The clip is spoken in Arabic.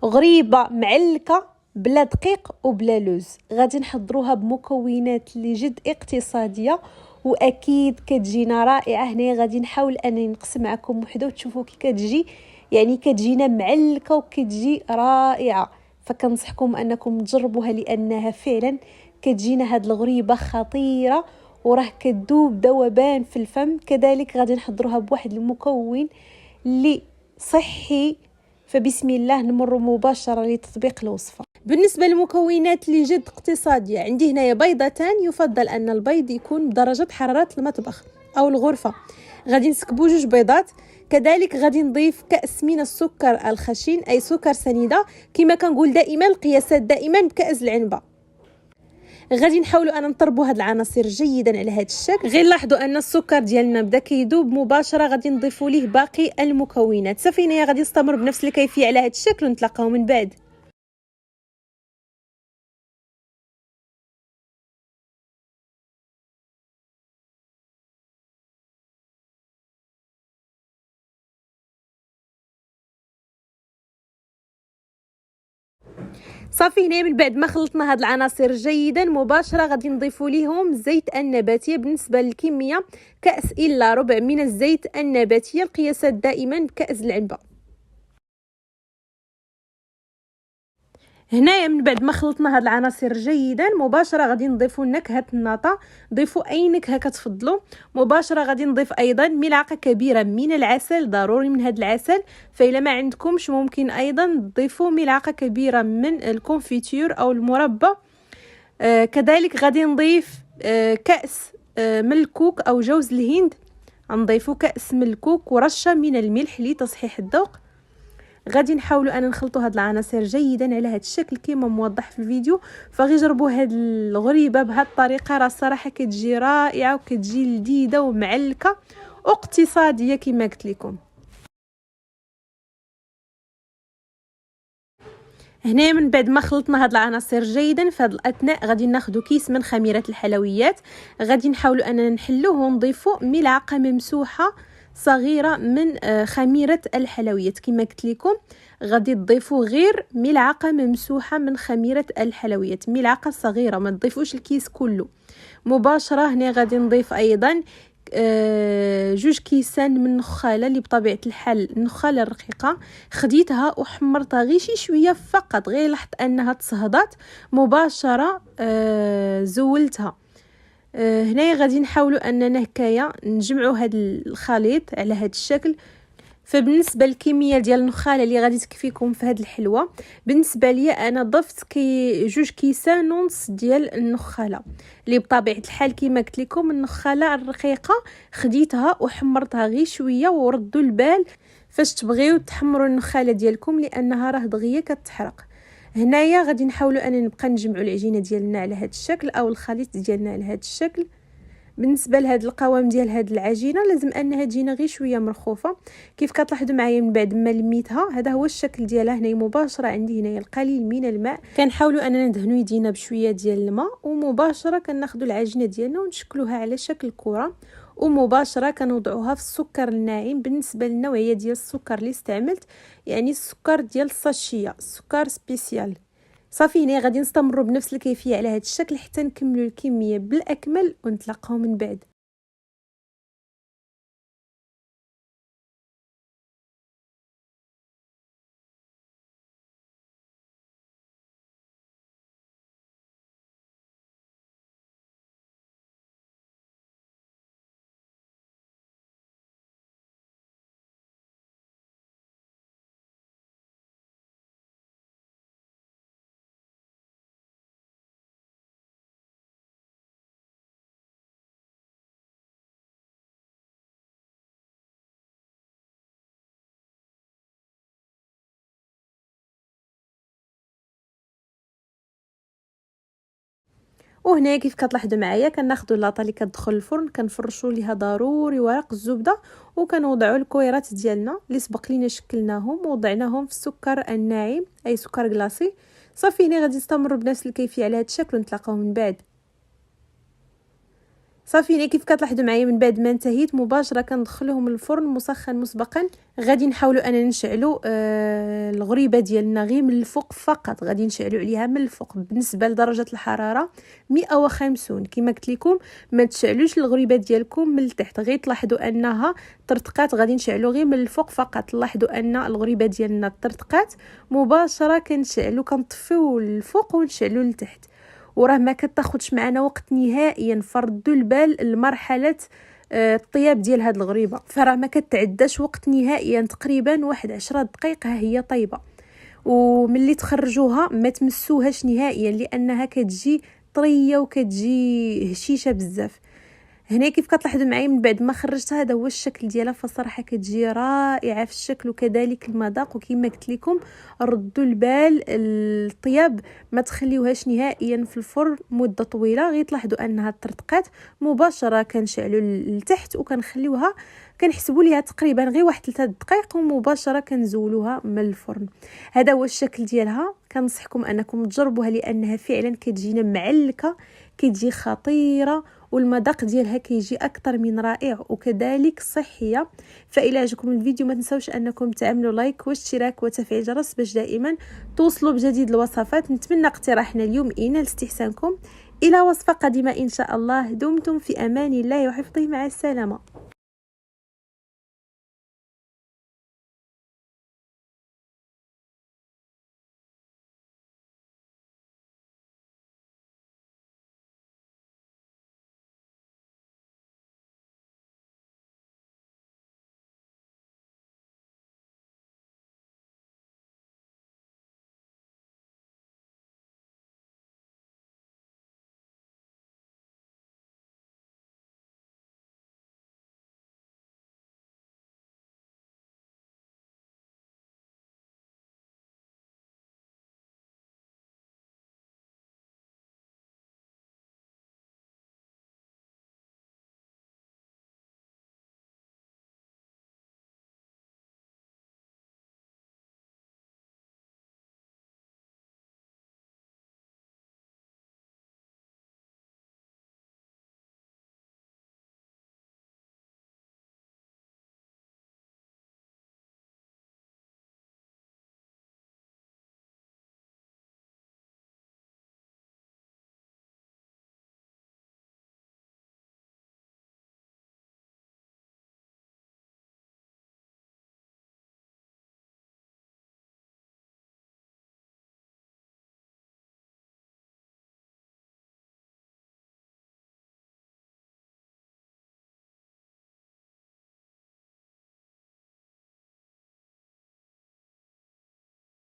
غريبه معلكه بلا دقيق وبلا لوز. غادي نحضروها بمكونات اللي جد اقتصاديه واكيد كتجينا رائعه. هنا غادي نحاول انني نقسم معكم وحده وتشوفوا كي كتجي، يعني كتجينا معلكه وكتجي رائعه. فكنصحكم انكم تجربوها لانها فعلا كتجينا هاد الغريبه خطيره وراه كتذوب ذوبان في الفم. كذلك غادي نحضروها بواحد المكون اللي صحي. فبسم الله نمر مباشره لتطبيق الوصفه. بالنسبه للمكونات اللي جد اقتصاديه، عندي هنايا بيضتان. يفضل ان البيض يكون بدرجه حراره المطبخ او الغرفه. غادي نسكبوا 2 بيضات. كذلك غادي نضيف كأس من السكر الخشن أي سكر سنيدة. كما كنقول دائما القياسات دائما بكأس العنبة. غادي نحاولوا ان نطربوا هاد العناصر جيدا على هاد الشكل. غير لاحظوا ان السكر ديالنا بدا كيذوب مباشره. غادي نضيفوا ليه باقي المكونات. صافي هنايا غادي نستمر بنفس الكيفيه على هاد الشكل ونتلاقاو من بعد. صافي هنا من بعد ما خلطنا هاد العناصر جيدا مباشره غادي نضيفوا ليهم الزيت النباتي. بالنسبه للكميه كاس الا ربع من الزيت النباتي. القياسات دائما بكاس العنبه. هنايا من بعد ما خلطنا هاد العناصر جيدا مباشره غادي نضيفوا نكهه الناطه. ضيفوا اي نكهه كتفضلوا. مباشره غادي نضيف ايضا ملعقه كبيره من العسل. ضروري من هاد العسل. فإلا ما عندكمش ممكن ايضا تضيفوا ملعقه كبيره من الكونفيتور او المربى. كذلك غادي نضيف كأس من الكوك او جوز الهند. نضيفوا كأس من الكوك ورشه من الملح لتصحيح الذوق. غادي نحاولوا ان نخلطوا هاد العناصر جيدا على هاد الشكل كما موضح في الفيديو. فغي جربوا هاد الغريبه بهاد الطريقه. راه الصراحه كتجي رائعه وكتجي لذيذه ومعلكه واقتصاديه كما قلت لكم. هنا من بعد ما خلطنا هاد العناصر جيدا في هاد الاثناء غادي ناخذ كيس من خميره الحلويات. غادي نحاولوا اننا نحلوه ونضيفوا ملعقه ممسوحه صغيره من خميره الحلويات. كما قلت لكم غادي تضيفوا غير ملعقه ممسوحه من خميره الحلويات. ملعقه صغيره ما تضيفوش الكيس كله مباشره. هنا غادي نضيف ايضا 2 كيسان من النخاله اللي بطبيعه الحال النخاله الرقيقه. خديتها وحمرتها غير شي شويه فقط. غير لاحظت انها تصهدات مباشره. زولتها. هنا غادي نحاولوا اننا هكايا نجمعوا هذا الخليط على هذا الشكل. فبالنسبه للكميه ديال النخاله اللي غادي تكفيكم في هذه الحلوه، بالنسبه لي انا ضفت 2 كيسان ونص ديال النخاله اللي بطبيعه الحال كما قلت لكم النخاله الرقيقه. خديتها وحمرتها غير شويه. وردوا البال فاش تبغيو تحمروا النخاله ديالكم لانها راه دغيا كتحرق. هنايا غادي نحاولوا ان نبقى نجمعوا العجينه ديالنا على هذا الشكل او الخليط ديالنا على هذا الشكل. بالنسبه لهاد القوام ديال هاد العجينه لازم انها تجينا غير شويه مرخوفه. كيف كتلاحظوا معايا من بعد ما لميتها هذا هو الشكل ديالها. هنا مباشره عندي هنايا القليل من الماء. كنحاولوا اننا ندهنوا يدينا بشويه ديال الماء ومباشره كناخذوا العجينه ديالنا ونشكلوها على شكل كره. ومباشره كنوضعوها في السكر الناعم. بالنسبه للنوعيه ديال السكر اللي استعملت يعني السكر ديال الساشيه السكر سبيسيال. صافي هنا غادي نستمروا بنفس الكيفيه على هذا الشكل حتى نكملوا الكميه بالاكمل ونتلاقاو من بعد. وهنا كيف كتلاحظوا معايا كناخذوا اللاطه اللي كتدخل الفرن كنفرشوا ليها ضروري ورق الزبده وكنوضعوا الكويرات ديالنا اللي سبق لينا شكلناهم ووضعناهم في السكر الناعم اي سكر كلاصي. صافي هنا غادي نستمروا بنفس الكيفيه على هذا الشكل ونتلاقاو من بعد. صافي هنا كيف كتلاحظوا معايا من بعد ما انتهيت مباشره كندخلهم للفرن مسخن مسبقا. غادي نحاولوا اننا نشعلوا الغريبه ديالنا غير من الفوق فقط، غادي نشعلوا عليها من الفوق. بالنسبه لدرجه الحراره 150 كما قلت لكم، ما تشعلوش الغريبه ديالكم من التحت، غير تلاحظوا انها طرطقات غادي نشعلوا غير من الفوق فقط. لاحظوا ان الغريبه ديالنا طرطقات مباشره كنشعلوا كنطفيو الفوق ونشعلوا لتحت، وراه ما كتاخذش معنا وقت نهائيا. فردوا البال لمرحله الطياب ديال هاد الغريبه، فراه ما كتعداش وقت نهائيا، تقريبا واحد 10 دقائق ها هي طيبه. وملي تخرجوها ما تمسوهاش نهائيا لانها كتجي طريه وكتجي هشيشه بزاف. هنا كيف كتلاحظوا معايا من بعد ما خرجتها هذا هو الشكل ديالها، فصراحه كتجي رائعه في الشكل وكذلك المذاق. وكما قلت لكم ردوا البال الطياب ما تخليوهاش نهائيا في الفرن مده طويله، غير تلاحظوا انها طرطقات مباشره كنشعلوا لتحت وكنخليوها كنحسبوا ليها تقريبا غير واحد 3 دقائق ومباشره كنزولوها من الفرن. هذا هو الشكل ديالها. كنصحكم انكم تجربوها لانها فعلا كتجينا معلكه، كتجي خطيره، والمذاق ديالها كيجي اكثر من رائع وكذلك صحيه. فإلى عجبكم الفيديو ما تنسوش انكم تعملوا لايك واشتراك وتفعيل الجرس باش دائما توصلوا بجديد الوصفات. نتمنى اقتراحنا اليوم ينال استحسانكم. الى وصفه قادمه ان شاء الله. دمتم في امان الله وحفظه، مع السلامه.